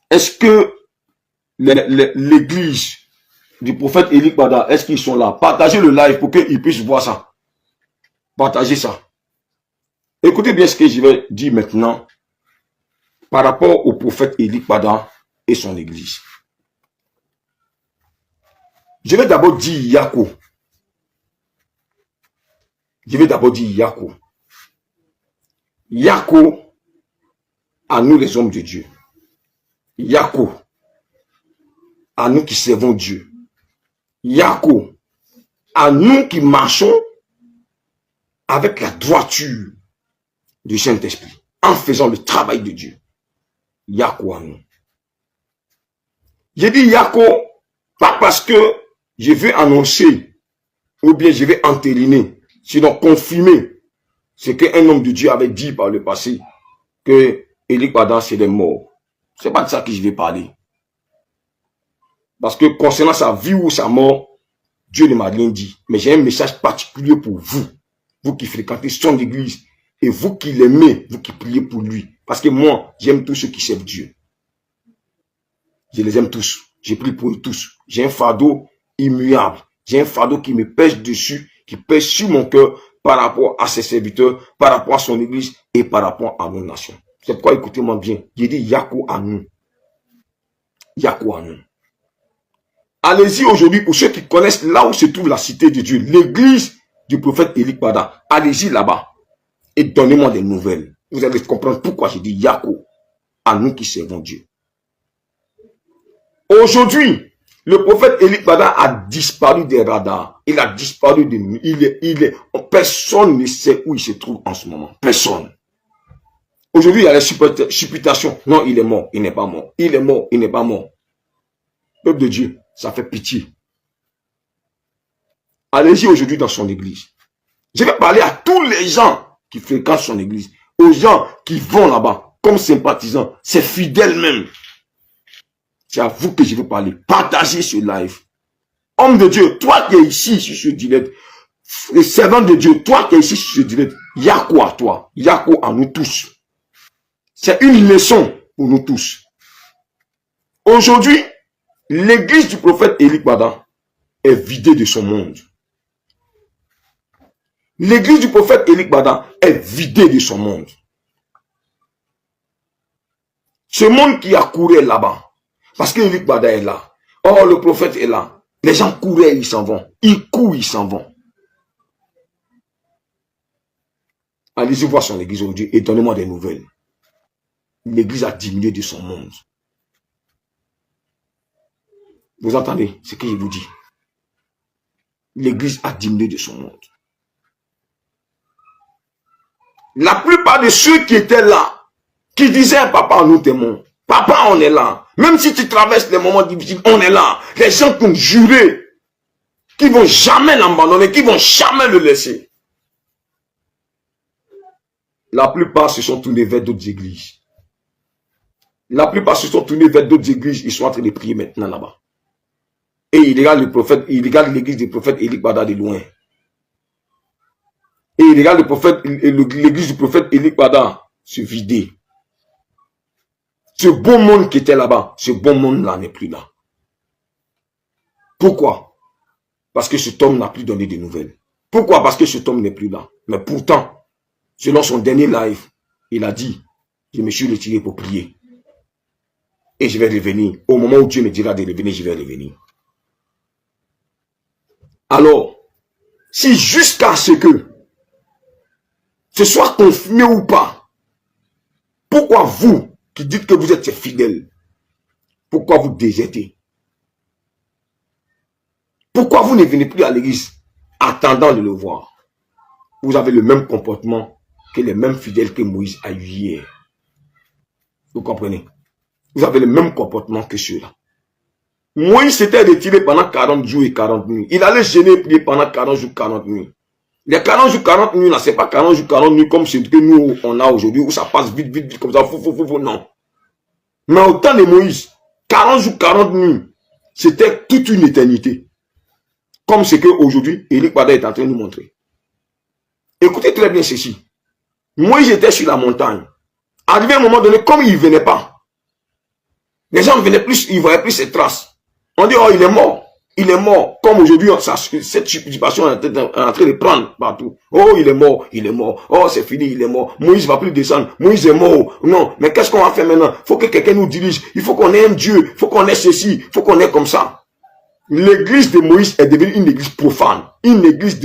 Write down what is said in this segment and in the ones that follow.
Est-ce que l'église du prophète Élie Bada, est-ce qu'ils sont là? Partagez le live pour qu'ils puissent voir ça. Partagez ça. Écoutez bien ce que je vais dire maintenant par rapport au prophète Élie Bada et son église. Je vais d'abord dire Yako. Je vais d'abord dire Yako. Yako à nous les hommes de Dieu. Yako à nous qui servons Dieu. Yako à nous qui marchons avec la droiture du Saint-Esprit, en faisant le travail de Dieu. Yako à nous. J'ai dit Yako, pas parce que je veux annoncer, ou bien je vais entériner, sinon confirmer ce qu'un homme de Dieu avait dit par le passé, que Élie Bada c'est des morts. C'est pas de ça que je vais parler. Parce que concernant sa vie ou sa mort, Dieu ne m'a rien dit. Mais j'ai un message particulier pour vous. Vous qui fréquentez son église. Et vous qui l'aimez, vous qui priez pour lui. Parce que moi, j'aime tous ceux qui servent Dieu. Je les aime tous. Je prie pour eux tous. J'ai un fardeau immuable. J'ai un fardeau qui me pèse dessus, qui pèse sur mon cœur par rapport à ses serviteurs, par rapport à son église et par rapport à nos nations. C'est pourquoi écoutez-moi bien. J'ai dit Yako à nous. Yako à nous. Allez-y aujourd'hui pour ceux qui connaissent là où se trouve la cité de Dieu, l'église du prophète Élie Bada. Allez-y là-bas et donnez-moi des nouvelles. Vous allez comprendre pourquoi j'ai dit Yako à nous qui servons Dieu. Aujourd'hui, le prophète Élie Bada a disparu des radars. Il a disparu de nous. Personne ne sait où il se trouve en ce moment. Personne. Aujourd'hui, il y a les supputations. Non, il est mort. Il n'est pas mort. Il est mort. Il n'est pas mort. Peuple de Dieu, ça fait pitié. Allez-y aujourd'hui dans son église. Je vais parler à tous les gens qui fréquentent son église. Aux gens qui vont là-bas comme sympathisants. C'est fidèles même. C'est à vous que je veux parler. Partagez ce live. Homme de Dieu, toi qui es ici sur ce direct, servant de Dieu, toi qui es ici sur ce direct, Yako à toi, Yako à nous tous. C'est une leçon pour nous tous. Aujourd'hui, l'église du prophète Élie Bada est vidée de son monde. L'église du prophète Élie Bada est vidée de son monde. Ce monde qui a couru là-bas, parce que Élie Bada est là. Oh, le prophète est là. Les gens couraient, ils s'en vont. Ils courent, ils s'en vont. Allez-y voir son église aujourd'hui et donnez-moi des nouvelles. L'église a diminué de son monde. Vous entendez ce que je vous dis? L'église a diminué de son monde. La plupart de ceux qui étaient là, qui disaient, papa, nous t'aimons. Papa, on est là. Même si tu traverses les moments difficiles, on est là. Les gens qui ont juré, qui vont jamais l'abandonner, qui vont jamais le laisser. La plupart se sont tournés vers d'autres églises. La plupart se sont tournés vers d'autres églises. Ils sont en train de prier maintenant là-bas. Et ils regardent le prophète, ils regardent l'église du prophète Élie Bada de loin. Et ils regardent le prophète, l'église du prophète Élie Bada se vider. Ce bon monde qui était là-bas, ce bon monde-là n'est plus là. Pourquoi? Parce que cet homme n'a plus donné de nouvelles. Pourquoi? Parce que cet homme n'est plus là. Mais pourtant, selon son dernier live, il a dit, je me suis retiré pour prier. Et je vais revenir. Au moment où Dieu me dira de revenir, je vais revenir. Alors, si jusqu'à ce que ce soit confirmé ou pas, pourquoi vous, qui dites que vous êtes fidèles, pourquoi vous désertez? Pourquoi vous ne venez plus à l'église attendant de le voir? Vous avez le même comportement que les mêmes fidèles que Moïse a eu hier. Vous comprenez? Vous avez le même comportement que ceux-là. Moïse s'était retiré pendant 40 jours et 40 nuits. Il allait gêner et prier pendant 40 jours, 40 nuits. Les 40 jours, 40 nuits, là, c'est pas 40 jours, 40 nuits comme ce que nous, on a aujourd'hui, où ça passe vite, vite, vite, comme ça, non. Mais au temps de Moïse, 40 jours, 40 nuits, c'était toute une éternité. Comme ce qu'aujourd'hui, Élie Bada est en train de nous montrer. Écoutez très bien ceci. Moïse était sur la montagne. Arrivé à un moment donné, comme il ne venait pas, Les gens venaient plus, ils voyaient plus ses traces. On dit, oh, il est mort. Il est mort. Comme aujourd'hui, cette supputation est en train de prendre partout. Oh, il est mort. Il est mort. Oh, c'est fini, il est mort. Moïse ne va plus descendre. Moïse est mort. Non, mais qu'est-ce qu'on va faire maintenant? Il faut que quelqu'un nous dirige. Il faut qu'on ait un Dieu. Il faut qu'on ait ceci. Il faut qu'on ait comme ça. L'église de Moïse est devenue une église profane. Une église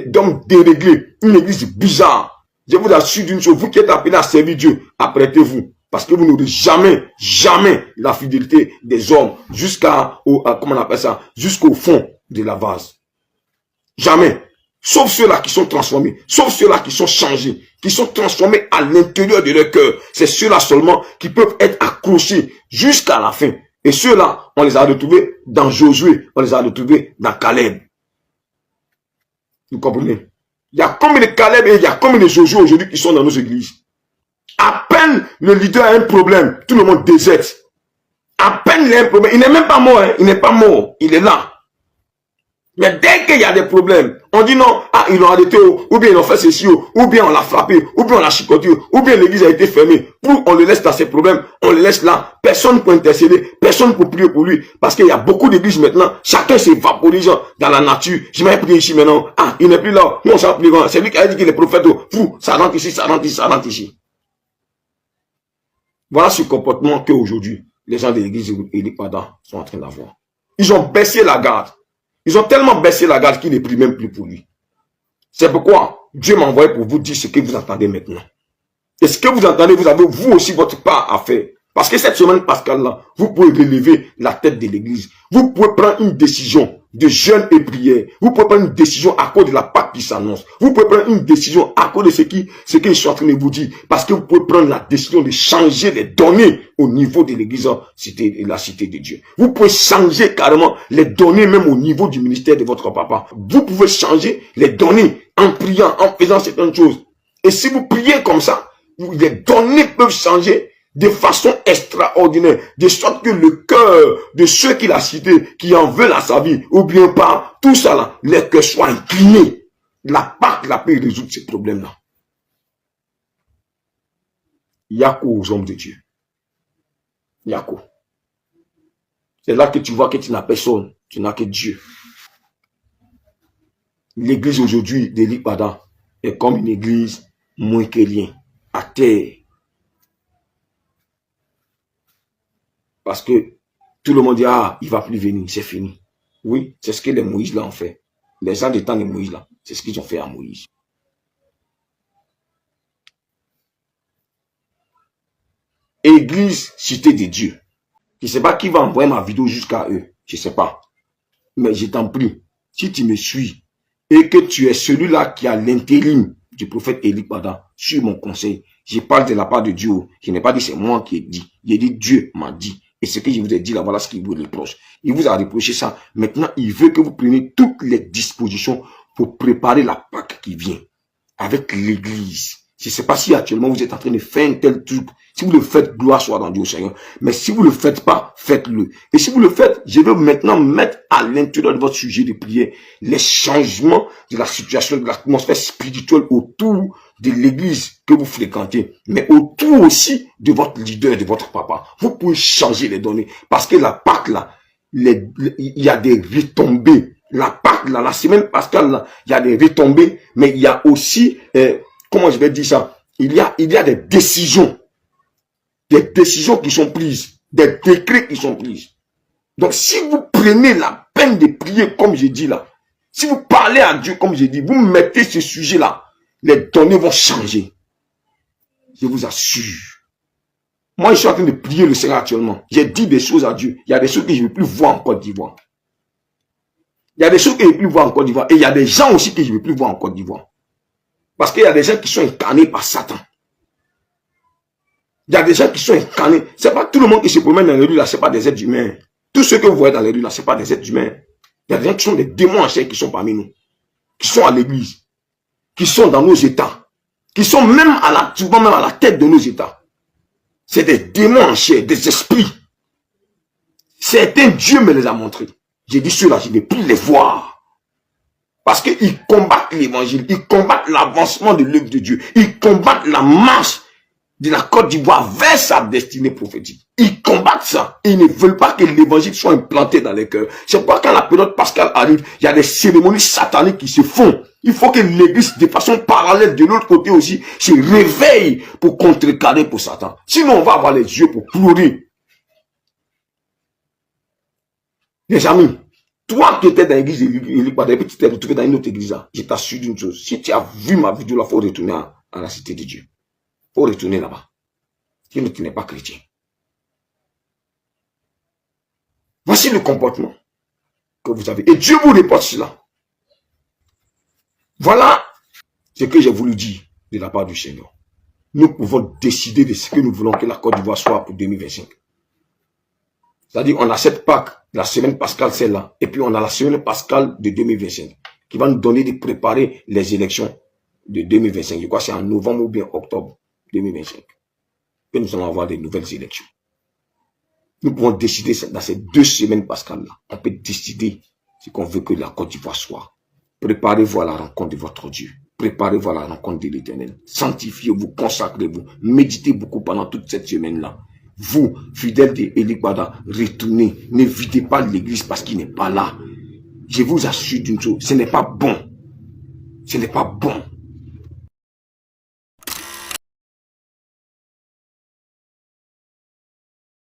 d'hommes déréglés. Une église bizarre. Je vous assure d'une chose. Vous qui êtes appelés à servir Dieu, apprêtez-vous. Parce que vous n'aurez jamais, jamais la fidélité des hommes comment on appelle ça, jusqu'au fond de la vase. Jamais. Sauf ceux-là qui sont transformés, sauf ceux-là qui sont changés, qui sont transformés à l'intérieur de leur cœur. C'est ceux-là seulement qui peuvent être accrochés jusqu'à la fin. Et ceux-là, on les a retrouvés dans Josué, on les a retrouvés dans Caleb. Vous comprenez? Il y a combien de Caleb et il y a combien de Josué aujourd'hui qui sont dans nos églises? À peine le leader a un problème, tout le monde déserte. À peine il a un problème, il n'est même pas mort, hein. Il n'est pas mort, il est là. Mais dès qu'il y a des problèmes, on dit non, ah, ils l'ont arrêté, ou bien ils ont fait ceci, ou bien on l'a frappé, ou bien on l'a chicoté, ou bien l'église a été fermée. On le laisse dans ses problèmes, on le laisse là. Personne pour intercéder, personne pour prier pour lui. Parce qu'il y a beaucoup d'églises maintenant, chacun s'évaporise dans la nature. Je vais prier ici maintenant, ah, il n'est plus là, non, ça va plus loin. C'est lui qui a dit qu'il est prophète, fou, ça rentre ici, ça rentre ici, ça rentre ici. Voilà ce comportement qu'aujourd'hui, les gens de l'église Élie Pada sont en train d'avoir. Ils ont baissé la garde. Ils ont tellement baissé la garde qu'il ne prie même plus pour lui. C'est pourquoi Dieu m'a envoyé pour vous dire ce que vous entendez maintenant. Et ce que vous entendez, vous avez vous aussi votre part à faire. Parce que cette semaine pascale-là, vous pouvez relever la tête de l'église. Vous pouvez prendre une décision de jeûne et prière. Vous pouvez prendre une décision à cause de la Pâque qui s'annonce. Vous pouvez prendre une décision à cause de ce qu'ils sont en train de vous dire. Parce que vous pouvez prendre la décision de changer les données au niveau de l'église, la cité de Dieu. Vous pouvez changer carrément les données même au niveau du ministère de votre papa. Vous pouvez changer les données en priant, en faisant certaines choses. Et si vous priez comme ça, les données peuvent changer de façon extraordinaire, de sorte que le cœur de ceux qu'il a cités, qui en veulent à sa vie, ou bien pas, tout ça là, les cœurs soient inclinés. La Pâque la peut résoudre ces problèmes-là. Yako aux hommes de Dieu. Yako. C'est là que tu vois que tu n'as personne, tu n'as que Dieu. L'église aujourd'hui d'Élie Pada est comme une église moins que rien, à terre. Parce que tout le monde dit, ah, il ne va plus venir, c'est fini. Oui, c'est ce que les Moïse là ont fait. Les gens des temps de Moïse là, c'est ce qu'ils ont fait à Moïse. Église, cité de Dieu. Je ne sais pas qui va envoyer ma vidéo jusqu'à eux. Je ne sais pas. Mais je t'en prie, si tu me suis et que tu es celui-là qui a l'intérim du prophète Élie Pada, sur mon conseil, je parle de la part de Dieu. Je n'ai pas dit c'est moi qui ai dit. J'ai dit Dieu m'a dit. Et ce que je vous ai dit là, voilà ce qu'il vous reproche. Il vous a reproché ça. Maintenant, il veut que vous preniez toutes les dispositions pour préparer la Pâque qui vient avec l'église. Je ne sais pas si actuellement vous êtes en train de faire un tel truc. Si vous le faites, gloire soit dans Dieu au Seigneur. Mais si vous ne le faites pas, faites-le. Et si vous le faites, je vais maintenant mettre à l'intérieur de votre sujet de prière les changements de la situation, de l'atmosphère spirituelle autour de l'église que vous fréquentez, mais autour aussi de votre leader, de votre papa. Vous pouvez changer les données. Parce que la Pâque là, il y a des retombées. La Pâque là, la semaine pascale là, il y a des retombées, mais il y a aussi, comment je vais dire ça, il y a des décisions. Des décisions qui sont prises, des décrets qui sont prises. Donc, si vous prenez la peine de prier, comme j'ai dit là, si vous parlez à Dieu, comme j'ai dit, vous mettez ce sujet-là, les données vont changer. Je vous assure. Moi, je suis en train de prier le Seigneur actuellement. J'ai dit des choses à Dieu. Il y a des choses que je ne veux plus voir en Côte d'Ivoire. Il y a des choses que je ne veux plus voir en Côte d'Ivoire. Et il y a des gens aussi que je ne veux plus voir en Côte d'Ivoire. Parce qu'il y a des gens qui sont incarnés par Satan. Il y a des gens qui sont incarnés. Ce n'est pas tout le monde qui se promène dans les rues là, ce n'est pas des êtres humains. Tous ceux que vous voyez dans les rues là, ce n'est pas des êtres humains. Il y a des gens qui sont des démons en chair qui sont parmi nous. Qui sont à l'église. Qui sont dans nos états. Qui sont même souvent même à la tête de nos états. C'est des démons en chair, des esprits. Certains Dieu me les a montrés. J'ai dit ceux-là, je ne vais plus les voir. Parce qu'ils combattent l'évangile. Ils combattent l'avancement de l'œuvre de Dieu. Ils combattent la marche de la Côte d'Ivoire vers sa destinée prophétique. Ils combattent ça. Ils ne veulent pas que l'évangile soit implanté dans les cœurs. C'est pourquoi quand la période pascale arrive, il y a des cérémonies sataniques qui se font. Il faut que l'église, de façon parallèle, de l'autre côté aussi, se réveille pour contrecarrer pour Satan. Sinon, on va avoir les yeux pour pleurer. Les amis, toi qui étais dans l'église et puis tu t'es retrouvé dans une autre église, je t'assure d'une chose. Si tu as vu ma vidéo là, il faut retourner à la cité de Dieu. Il faut retourner là-bas. Sinon, tu n'es pas chrétien. Voici le comportement que vous avez. Et Dieu vous reporte cela. Voilà ce que j'ai voulu dire de la part du Seigneur. Nous pouvons décider de ce que nous voulons que la Côte d'Ivoire soit pour 2025. C'est-à-dire, on a cette Pâques, la semaine pascale, celle-là, et puis on a la semaine pascale de 2025, qui va nous donner de préparer les élections de 2025. Je crois que c'est en novembre ou bien octobre 2025 que nous allons avoir des nouvelles élections. Nous pouvons décider dans ces 2 semaines pascales-là. On peut décider ce qu'on veut que la Côte d'Ivoire soit. Préparez-vous à la rencontre de votre Dieu. Préparez-vous à la rencontre de l'Éternel. Sanctifiez-vous, consacrez-vous. Méditez beaucoup pendant toute cette semaine-là. Vous, fidèles d'Eli Bada, retournez. Ne videz pas l'église parce qu'il n'est pas là. Je vous assure d'une chose, ce n'est pas bon. Ce n'est pas bon.